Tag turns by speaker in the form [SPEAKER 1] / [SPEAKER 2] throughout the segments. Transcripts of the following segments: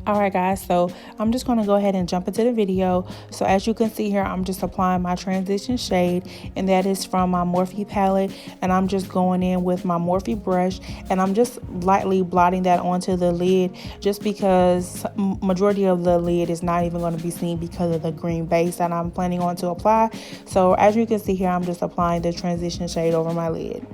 [SPEAKER 1] All right, guys, so I'm just going to go ahead and jump into the video. So as you can see here, I'm just applying my transition shade, and that is from my Morphe palette, and I'm just going in with my Morphe brush, and I'm just lightly blotting that onto the lid, just because majority of the lid is not even going to be seen because of the green base that I'm planning on to apply. So as you can see here, I'm just applying the transition shade over my lid.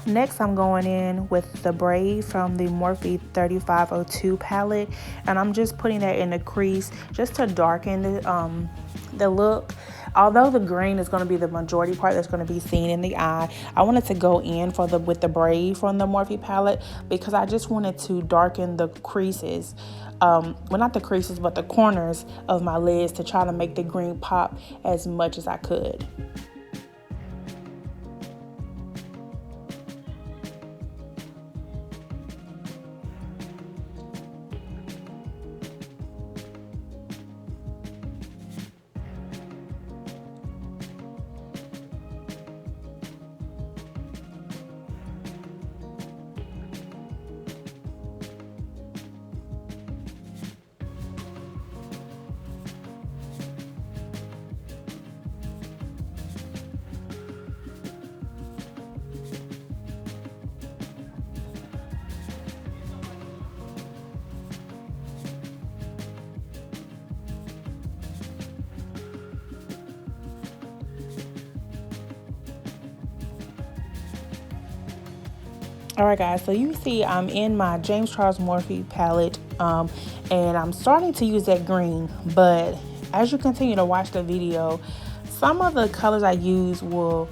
[SPEAKER 1] Next, I'm going in with the braid from the Morphe 3502 palette, and I'm just putting that in the crease just to darken the look. Although the green is going to be the majority part that's going to be seen in the eye, I wanted to go in with the braid from the Morphe palette because I just wanted to darken the creases. Well, not the creases, but the corners of my lids to try to make the green pop as much as I could. All right, guys, so you see I'm in my James Charles Morphe palette, and I'm starting to use that green, but as you continue to watch the video, some of the colors I use you're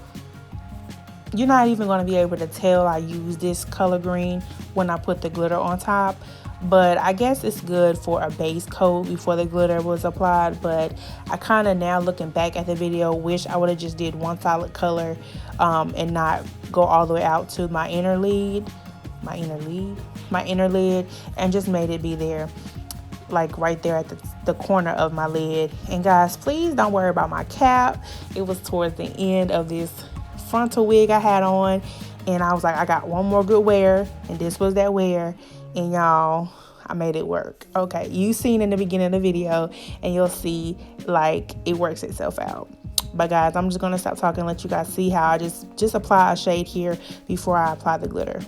[SPEAKER 1] not even going to be able to tell I use this color green when I put the glitter on top. But I guess it's good for a base coat before the glitter was applied. But I kind of, now looking back at the video, wish I would have just did one solid color and not go all the way out to my inner lid, and just made it be there, like right there at the corner of my lid. And guys, please don't worry about my cap. It was towards the end of this frontal wig I had on, and I was like, I got one more good wear, and this was that wear. And y'all, I made it work. Okay, you seen in the beginning of the video, and you'll see like it works itself out. But guys, I'm just gonna stop talking and let you guys see how I just apply a shade here before I apply the glitter.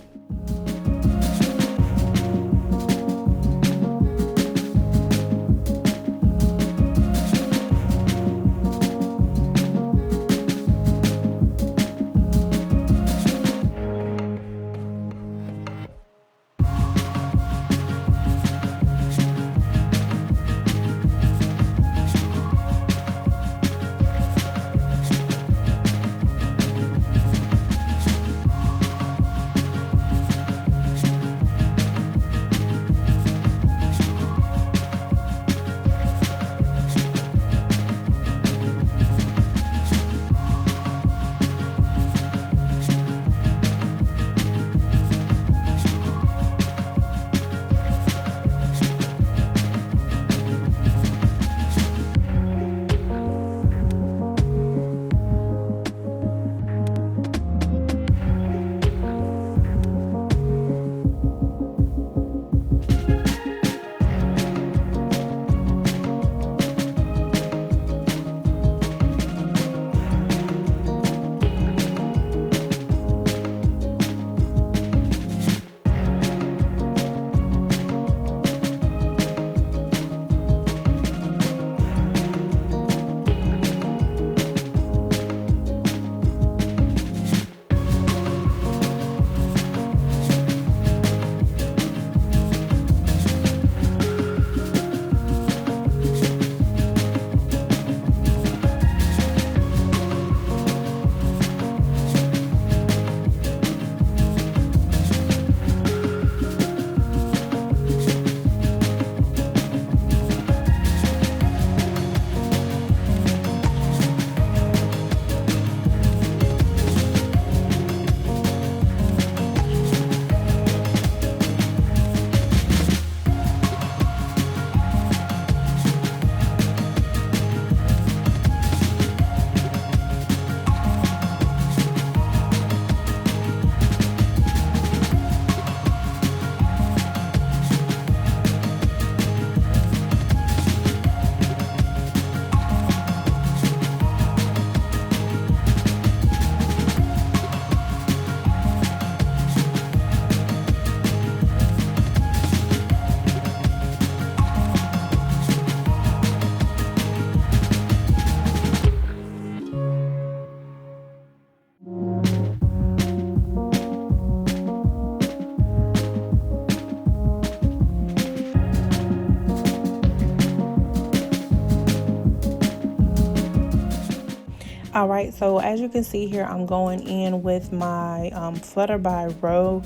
[SPEAKER 1] All right, so as you can see here, I'm going in with my Flutter by Row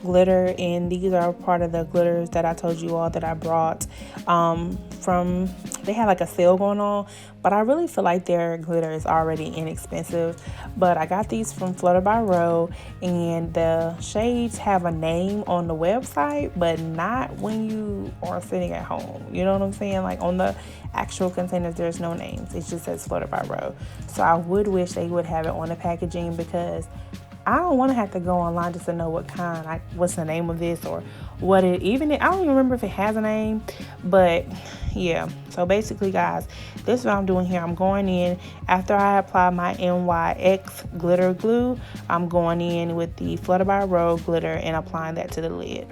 [SPEAKER 1] glitter, and these are part of the glitters that I told you all that I brought from, they had like a sale going on, but I really feel like their glitter is already inexpensive. But I got these from Flutter by Row, and the shades have a name on the website, but not when you are sitting at home. You know what I'm saying? Like on the actual containers, there's no names. It just says Flutter by Row. So I would wish they would have it on the packaging, because I don't want to have to go online just to know what kind, like what's the name of this or what it even, I don't even remember if it has a name, but yeah. So basically guys, this is what I'm doing here. I'm going in after I apply my NYX glitter glue. I'm going in with the Flutter by Row glitter and applying that to the lid.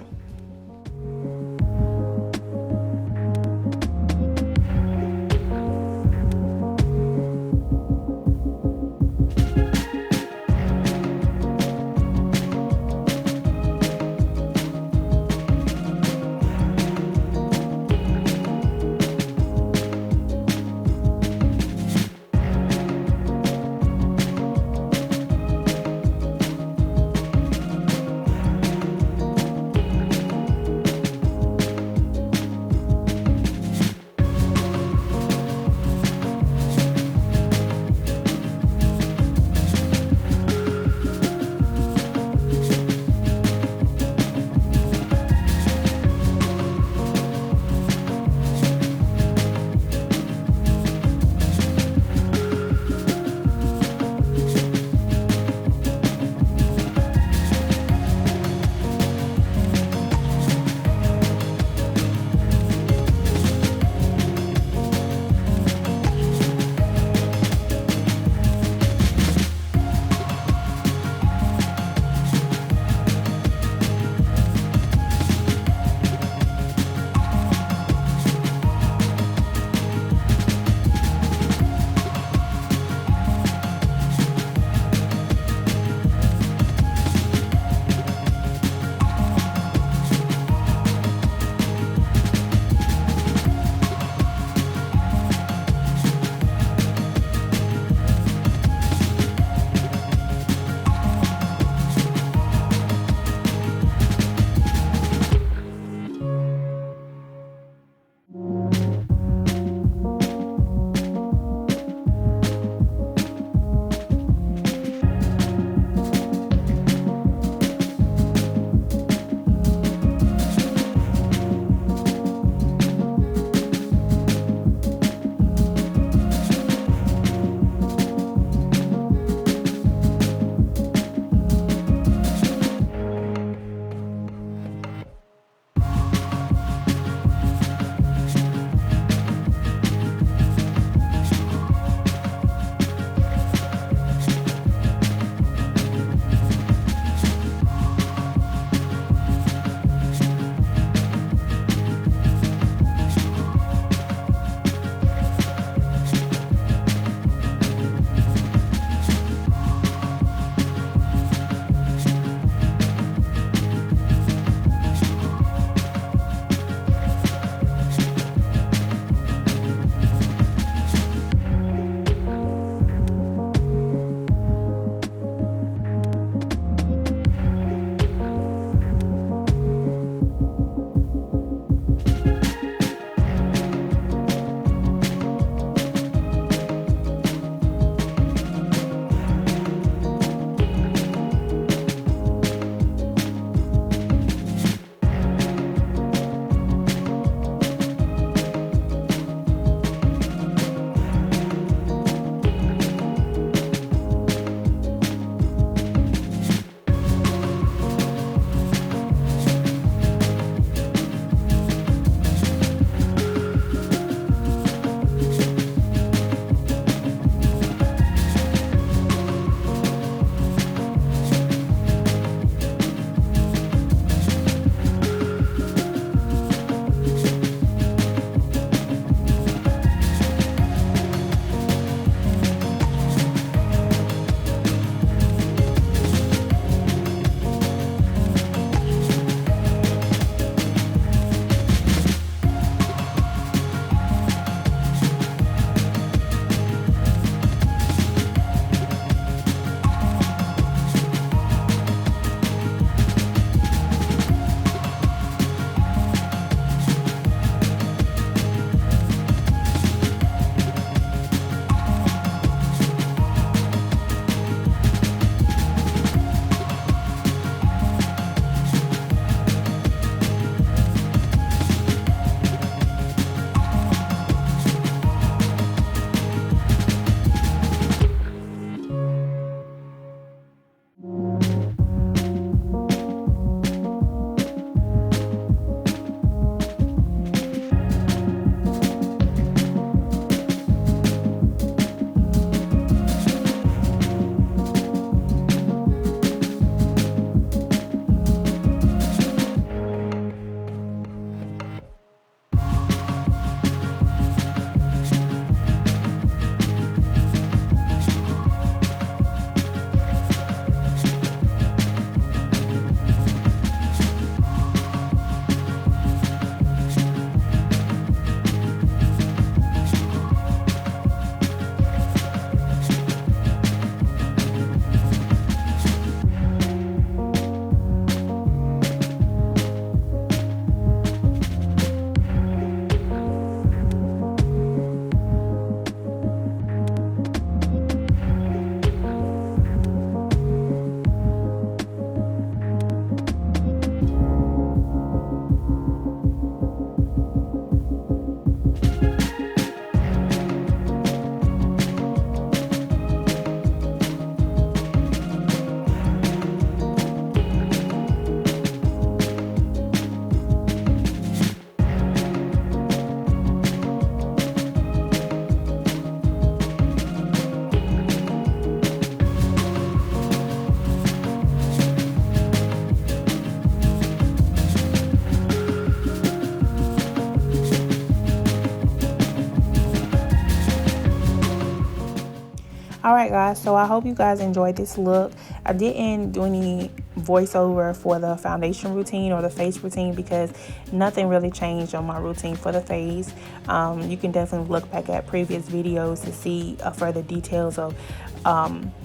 [SPEAKER 1] Alright guys, so I hope you guys enjoyed this look. I didn't do any voiceover for the foundation routine or the face routine because nothing really changed on my routine for the face. You can definitely look back at previous videos to see further details of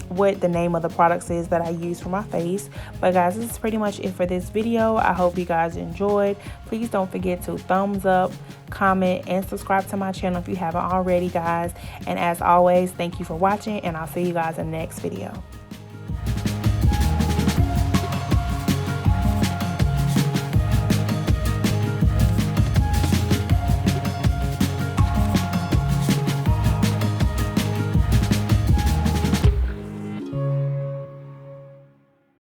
[SPEAKER 1] what the name of the products is that I use for my face. But guys, this is pretty much it for this video. I hope you guys enjoyed. Please don't forget to thumbs up, comment, and subscribe to my channel if you haven't already, guys. And as always, thank you for watching, and I'll see you guys in the next video.